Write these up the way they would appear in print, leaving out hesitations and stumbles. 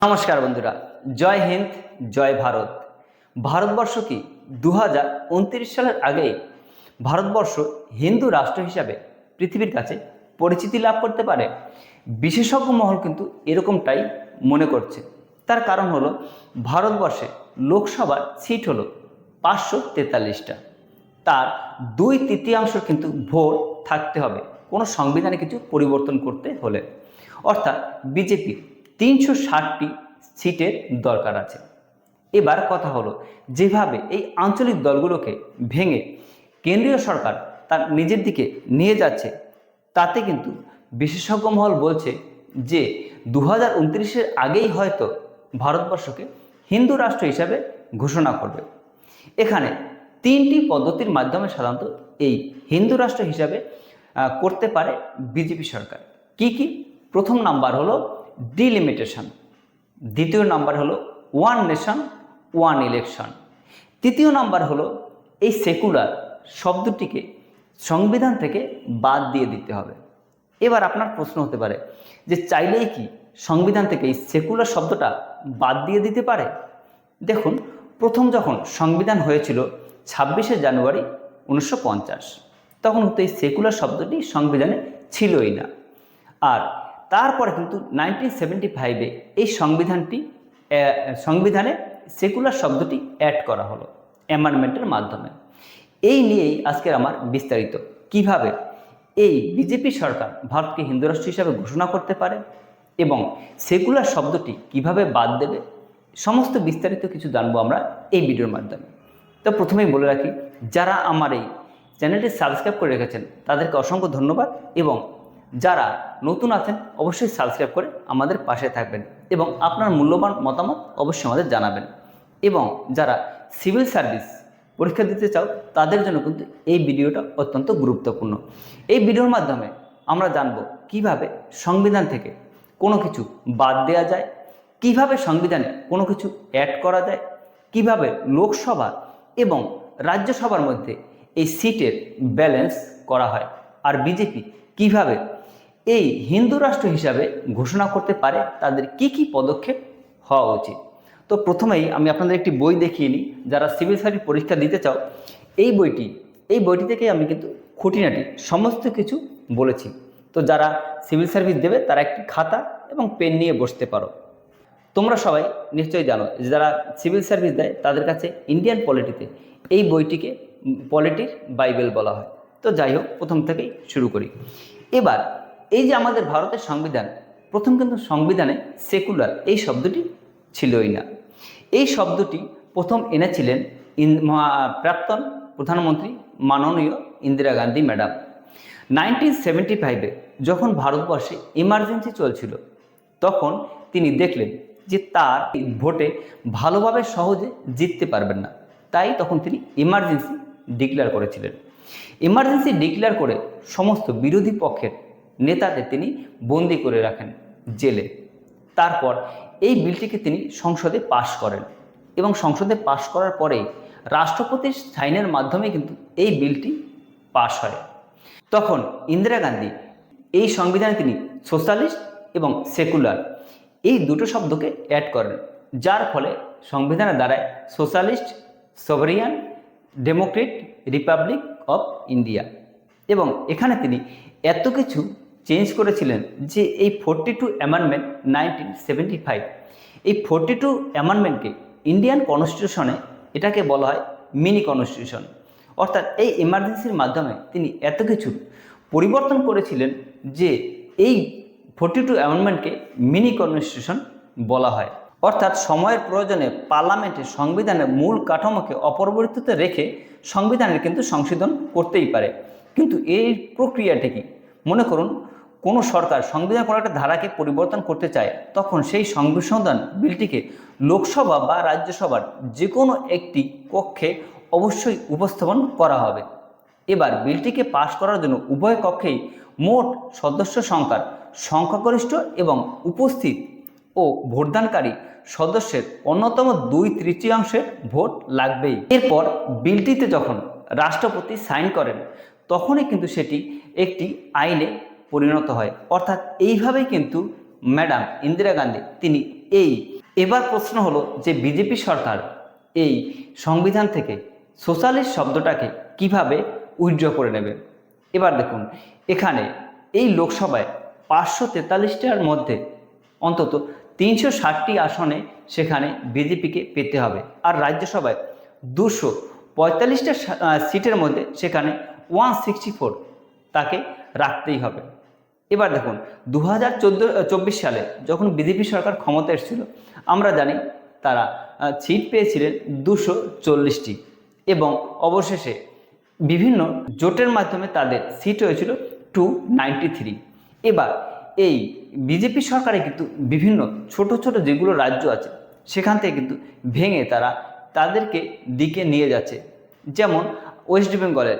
নমস্কার বন্ধুরা, জয় হিন্দ, জয় ভারত। ভারতবর্ষ কি 2029 সালের আগে ভারতবর্ষ হিন্দু রাষ্ট্র হিসাবে পৃথিবীর কাছে পরিচিতি লাভ করতে পারে? বিশেষজ্ঞ মহল কিন্তু এরকমটাই মনে করছে। তার কারণ হলো ভারতবর্ষে লোকসভার সিট হলো 543টা। তার 2/3 কিন্তু ভোট থাকতে হবে কোনো সংবিধানে কিছু পরিবর্তন করতে হলে, অর্থাৎ বিজেপির 360টি সিটের দরকার আছে। এবার কথা হলো, যেভাবে এই আঞ্চলিক দলগুলোকে ভেঙে কেন্দ্রীয় সরকার তার নিজের দিকে নিয়ে যাচ্ছে, তাতে কিন্তু বিশেষজ্ঞ মহল বলছে যে 2029-এর আগেই হয়তো ভারতবর্ষকে হিন্দু রাষ্ট্র হিসাবে ঘোষণা করবে। এখানে 3টি পদ্ধতির মাধ্যমে সাধারণত এই হিন্দু রাষ্ট্র হিসাবে করতে পারে বিজেপি সরকার। কি কি? প্রথম নাম্বার হলো ডিলিমিটেশন, দ্বিতীয় নাম্বার হলো ওয়ান নেশন ওয়ান ইলেকশন, তৃতীয় নাম্বার হলো এই সেকুলার শব্দটিকে সংবিধান থেকে বাদ দিয়ে দিতে হবে। এবার আপনার প্রশ্ন হতে পারে যে চাইলেই কি সংবিধান থেকে এই সেকুলার শব্দটা বাদ দিয়ে দিতে পারে? দেখুন, প্রথম যখন সংবিধান হয়েছিল 26শে জানুয়ারি 1950, তখন কিন্তু এই সেকুলার শব্দটি সংবিধানে ছিলই না। আর তারপরে কিন্তু 1975-এ এই সংবিধানে সেকুলার শব্দটি অ্যাড করা হলো অ্যামেন্ডমেন্টের মাধ্যমে। এই নিয়েই আজকের আমার বিস্তারিত, কিভাবে এই বিজেপি সরকার ভারতকে হিন্দু রাষ্ট্র হিসাবে ঘোষণা করতে পারে এবং সেকুলার শব্দটি কিভাবে বাদ দেবে, সমস্ত বিস্তারিত কিছু জানবো আমরা এই ভিডিওর মাধ্যমে। তো প্রথমেই বলে রাখি, যারা আমার এই চ্যানেলটি সাবস্ক্রাইব করে রেখেছেন তাদেরকে অসংখ্য ধন্যবাদ, এবং যারা নতুন আছেন অবশ্যই সাবস্ক্রাইব করে আমাদের পাশে থাকবেন এবং আপনার মূল্যবান মতামত অবশ্যই আমাদের জানাবেন। এবং যারা সিভিল সার্ভিস পরীক্ষা দিতে চাও তাদের জন্য কিন্তু এই ভিডিওটা অত্যন্ত গুরুত্বপূর্ণ। এই ভিডিওর মাধ্যমে আমরা জানব কিভাবে সংবিধান থেকে কোনো কিছু বাদ দেওয়া যায়, কিভাবে সংবিধানে কোনো কিছু অ্যাড করা যায়, কিভাবে লোকসভা এবং রাজ্যসভার মধ্যে এই সিটের ব্যালেন্স করা হয়, আর বিজেপি কিভাবে এই হিন্দু রাষ্ট্র হিসাবে ঘোষণা করতে পারে, তাদের কি কি পদক্ষেপ হওয়া উচিত। তো প্রথমেই আমি আপনাদের একটি বই দেখিয়ে নিই। যারা সিভিল সার্ভিস পরীক্ষা দিতে চাও, এই বইটি থেকে আমি কিন্তু খুঁটিনাটি সমস্ত কিছু বলেছি। তো যারা সিভিল সার্ভিস দেবে তারা একটি খাতা এবং পেন নিয়ে বসতে পারো। তোমরা সবাই নিশ্চয়ই জানো যে যারা সিভিল সার্ভিস দেয় তাদের কাছে ইন্ডিয়ান পলিটিতে এই বইটিকে পলিটির বাইবেল বলা হয়। তো যাই হোক, প্রথম থেকেই শুরু করি। এবার এই যে আমাদের ভারতের সংবিধান, প্রথম কিন্তু সংবিধানে সেকুলার এই শব্দটি ছিলই না। এই শব্দটি প্রথম এনেছিলেন প্রাক্তন প্রধানমন্ত্রী মাননীয় ইন্দিরা গান্ধী ম্যাডাম। 1975-এ যখন ভারতবর্ষে ইমার্জেন্সি চলছিল, তখন তিনি দেখলেন যে তার ভোটে ভালোভাবে সহজে জিততে পারবেন না, তাই তখন তিনি ইমার্জেন্সি ডিক্লেয়ার করেছিলেন। ইমার্জেন্সি ডিক্লেয়ার করে সমস্ত বিরোধী পক্ষের নেতাদের তিনি বন্দি করে রাখেন জেলে। তারপর এই বিলটিকে তিনি সংসদে পাশ করেন এবং সংসদে পাশ করার পরেই রাষ্ট্রপতির সাইনের মাধ্যমে কিন্তু এই বিলটি পাশ হয়। তখন ইন্দিরা গান্ধী এই সংবিধানে তিনি সোশ্যালিস্ট এবং সেকুলার এই দুটো শব্দকে অ্যাড করেন, যার ফলে সংবিধানে দাঁড়ায় socialist sovereign democrat republic of India. এবং এখানে তিনি এত কিছু চেঞ্জ করেছিলেন যে এই 42 অ্যামেন্ডমেন্ট 1975, এই 42 অ্যামেন্ডমেন্টকে ইন্ডিয়ান কনস্টিটিউশনে এটাকে বলা হয় মিনি কনস্টিটিউশন। অর্থাৎ এই এমার্জেন্সির মাধ্যমে তিনি এত কিছু পরিবর্তন করেছিলেন যে এই 42 অ্যামেন্ডমেন্টকে মিনি কনস্টিটিউশন বলা হয়। অর্থাৎ সময়ের প্রয়োজনে পার্লামেন্টে সংবিধানের মূল কাঠামোকে অপরিবর্তিত রেখে সংবিধানের কিন্তু সংশোধন করতেই পারে। কিন্তু এই প্রক্রিয়াটি কি, মনে করুন কোনো সরকার সংবিধান কোনো একটা ধারাকে পরিবর্তন করতে চায়, তখন সেই সংশোধন বিলটিকে লোকসভা বা রাজ্যসভার যে কোনো একটি কক্ষে অবশ্যই উপস্থাপন করা হবে। এবার বিলটিকে পাশ করার জন্য উভয় কক্ষেই মোট সদস্য সংখ্যার সংখ্যাগরিষ্ঠ এবং উপস্থিত ও ভোটদানকারী সদস্যের অন্যতম 2/3 ভোট লাগবেই। এরপর বিলটিতে যখন রাষ্ট্রপতি সাইন করেন, তখনই কিন্তু সেটি একটি আইনে পরিণত হয়। অর্থাৎ এইভাবেই কিন্তু ম্যাডাম ইন্দিরা গান্ধী তিনি এবার প্রশ্ন হলো যে বিজেপি সরকার এই সংবিধান থেকে সোশ্যালিস্ট শব্দটাকে কিভাবে উইথড্র করে নেবে। এবার দেখুন, এখানে এই লোকসভায় 543টার মধ্যে অন্তত 360টি আসনে সেখানে বিজেপিকে পেতে হবে, আর রাজ্যসভায় 245টা সিটের মধ্যে সেখানে 164 তাকে রাখতেই হবে। এবার দেখুন, 2024 সালে যখন বিজেপি সরকার ক্ষমতা এসেছিল, আমরা জানি তারা সিট পেয়েছিলেন 240টি এবং অবশেষে বিভিন্ন জোটের মাধ্যমে তাদের সিট হয়েছিল 293। এবার এই বিজেপি সরকারে কিন্তু বিভিন্ন ছোট ছোট যেগুলো রাজ্য আছে সেখান থেকে কিন্তু ভেঙে তারা তাদেরকে দিকে নিয়ে যাচ্ছে। যেমন ওয়েস্ট বেঙ্গলের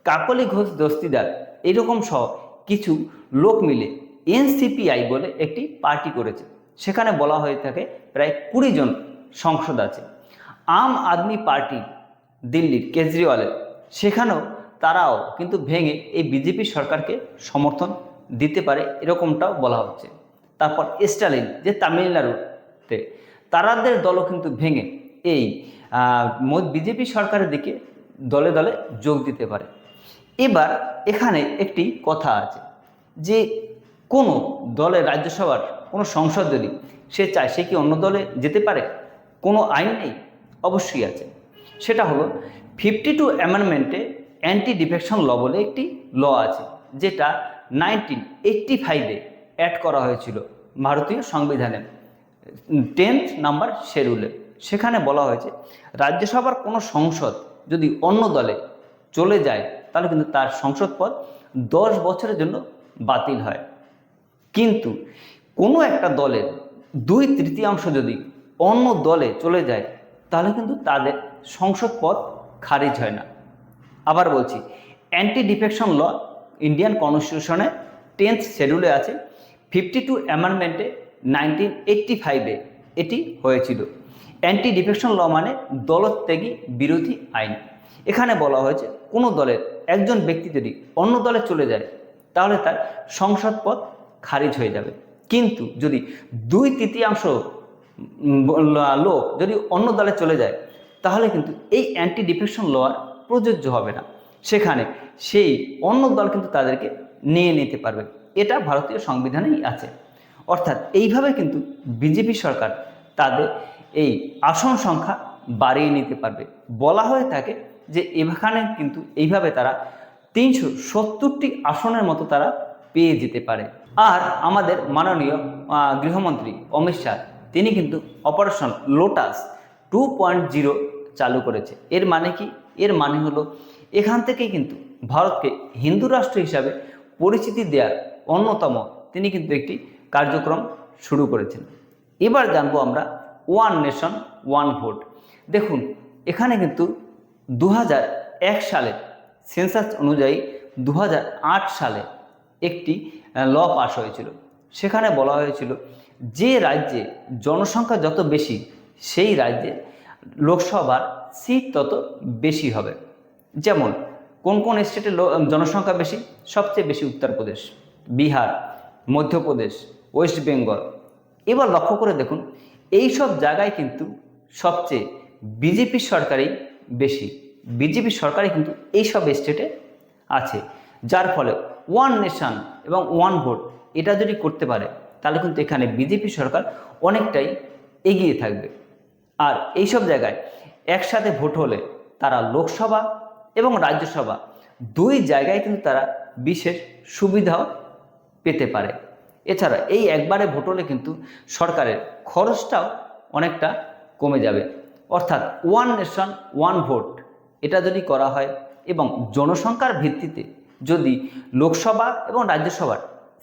কাকলি ঘোষ দস্তিদার এরকম সহ কিছু লোক মিলে এনসিপিআই বলে একটি পার্টি করেছে। সেখানে বলা হয়ে থাকে প্রায় 20 জন সংসদ আছে। আম আদমি পার্টি দিল্লির কেজরিওয়ালের, সেখানেও তারাও কিন্তু ভেঙে এই বিজেপি সরকারকে সমর্থন দিতে পারে এরকমটাও বলা হচ্ছে। তারপর স্টালিন যে তামিলনাড়ুতে, তারাদের দলও কিন্তু ভেঙে এই বিজেপি সরকারের দিকে দলে দলে যোগ দিতে পারে। এবার এখানে একটি কথা আছে যে কোনো দলের রাজ্যসভার কোনো সংসদ যদি সে চায়, সে কি অন্য দলে যেতে পারে? কোনো আইন নেই, অবশ্যই আছে। সেটা হলো 52 অ্যামেন্ডমেন্টে অ্যান্টি ডিফেকশন ল বলে একটি ল আছে, যেটা 1985-এ অ্যাড করা হয়েছিল ভারতীয় সংবিধানে 10th নাম্বার শেডিউলে। সেখানে বলা হয়েছে রাজ্যসভার কোনো সংসদ যদি অন্য দলে চলে যায় তাহলে কিন্তু তার সংসদ পদ 10 বছরের জন্য বাতিল হয়। কিন্তু কোনো একটা দলের 2/3 যদি অন্য দলে চলে যায় তাহলে কিন্তু তাদের সংসদ পদ খারিজ হয় না। আবার বলছি, অ্যান্টি ডিফেকশন ল ইন্ডিয়ান কনস্টিটিউশনে 10th শেডিউলে আছে। 52 অ্যামেন্ডমেন্টে 1985-এ এটি হয়েছিল। অ্যান্টি ডিফেকশন ল মানে দলত্যাগী বিরোধী আইন। এখানে বলা হয়েছে কোনো দলের একজন ব্যক্তি যদি অন্য দলে চলে যায় তাহলে তার সংসদ পদ খারিজ হয়ে যাবে। কিন্তু যদি 2/3 লোক যদি অন্য দলে চলে যায় তাহলে কিন্তু এই অ্যান্টি ডিফেকশন ল আর প্রযোজ্য হবে না। সেখানে সেই অন্য দল কিন্তু তাদেরকে নিয়ে নিতে পারবে। এটা ভারতীয় সংবিধানেই আছে। অর্থাৎ এইভাবে কিন্তু বিজেপি সরকার তাদের এই আসন সংখ্যা বাড়িয়ে নিতে পারবে। বলা হয়ে থাকে যে এখানে কিন্তু এইভাবে তারা 370টি আসনের মতো তারা পেয়ে যেতে পারে। আর আমাদের মাননীয় গৃহমন্ত্রী অমিত শাহ তিনি কিন্তু অপারেশন লোটাস 2.0 চালু করেছে। এর মানে কি? এর মানে হলো এখান থেকেই কিন্তু ভারতকে হিন্দু রাষ্ট্র হিসাবে পরিচিতি দেওয়ার অন্যতম তিনি কিন্তু একটি কার্যক্রম শুরু করেছেন। এবার জানবো আমরা ওয়ান নেশন ওয়ান ভোট। দেখুন, এখানে কিন্তু 2001 সালে সেন্সাস অনুযায়ী 2008 সালে একটি ল পাস হয়েছিল। সেখানে বলা হয়েছিল যে রাজ্যে জনসংখ্যা যত বেশি সেই রাজ্যে লোকসভার সিট তত বেশি হবে। যেমন কোন কোন স্টেটে জনসংখ্যা বেশি? সবচেয়ে বেশি উত্তরপ্রদেশ, বিহার, মধ্যপ্রদেশ, ওয়েস্ট বেঙ্গল। এবার লক্ষ্য করে দেখুন, এই সব জায়গায় কিন্তু সবচেয়ে বিজেপি সরকারই বেশি। বিজেপি সরকারই কিন্তু এই সব স্টেটে আছে, যার ফলে ওয়ান নেশন এবং ওয়ান ভোট এটা যদি করতে পারে তাহলে কিন্তু এখানে বিজেপি সরকার অনেকটাই এগিয়ে থাকবে। আর এই সব জায়গায় একসাথে ভোট হলে তারা লোকসভা এবং রাজ্যসভা দুই জায়গায় কিন্তু তারা বিশেষ সুবিধাও পেতে পারে। এছাড়া এই একবারে ভোট হলে কিন্তু সরকারের খরচটাও অনেকটা কমে যাবে। অর্থাৎ ওয়ান নেশন ওয়ান ভোট এটা যদি করা হয় এবং জনসংখ্যার ভিত্তিতে যদি লোকসভা এবং রাজ্যসভার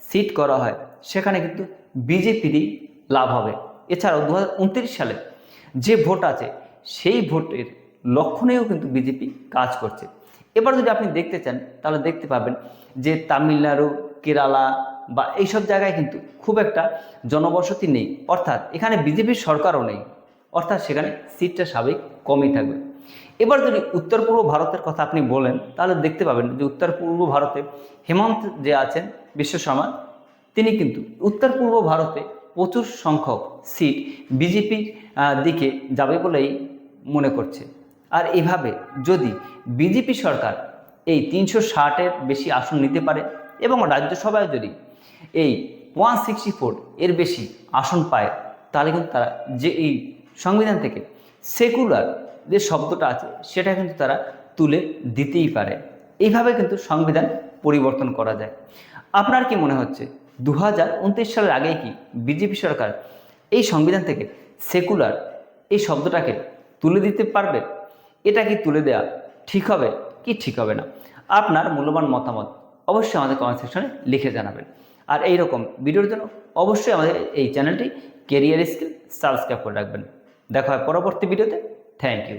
সিট করা হয় সেখানে কিন্তু বিজেপিরই লাভ হবে। এছাড়াও 2029 সালে যে ভোট আছে সেই ভোটের লক্ষণেও কিন্তু বিজেপি কাজ করছে। এবার যদি আপনি দেখতে চান তাহলে দেখতে পাবেন যে তামিলনাড়ু, কেরালা বা এইসব জায়গায় কিন্তু খুব একটা জনবসতি নেই, অর্থাৎ এখানে বিজেপির সরকারও নেই, অর্থাৎ সেখানে সিটটা স্বাভাবিক কমই থাকবে। এবার যদি উত্তর পূর্ব ভারতের কথা আপনি বলেন তাহলে দেখতে পাবেন যে উত্তর পূর্ব ভারতে হেমন্ত যে আছেন বিশ্ব শর্মা তিনি কিন্তু উত্তর পূর্ব ভারতে প্রচুর সংখ্যক সিট বিজেপির দিকে যাবে বলেই মনে করছে। আর এভাবে যদি বিজেপি সরকার এই 360-এর বেশি আসন নিতে পারে এবং রাজ্যসভায় যদি এই 164 এর বেশি আসন পায়, তাহলে কিন্তু তারা যে এই সংবিধান থেকে সেকুলার যে শব্দটা আছে সেটা কিন্তু তারা তুলে দিতেই পারে। এইভাবে কিন্তু সংবিধান পরিবর্তন করা যায়। আপনার কি মনে হচ্ছে 2029 সালের আগেই কি বিজেপি সরকার এই সংবিধান থেকে সেকুলার এই শব্দটাকে তুলে দিতে পারবে? এটা কি তুলে দেওয়া ঠিক হবে কি ঠিক হবে না? আপনার মূল্যবান মতামত অবশ্যই আমাদের কমেন্ট সেকশনে লিখে জানাবেন। আর এই রকম ভিডিওর জন্য অবশ্যই আমাদের এই চ্যানেলটি ক্যারিয়ার স্কিল সাবস্ক্রাইব করে রাখবেন। দেখা হয় পরবর্তী ভিডিওতে। Thank you.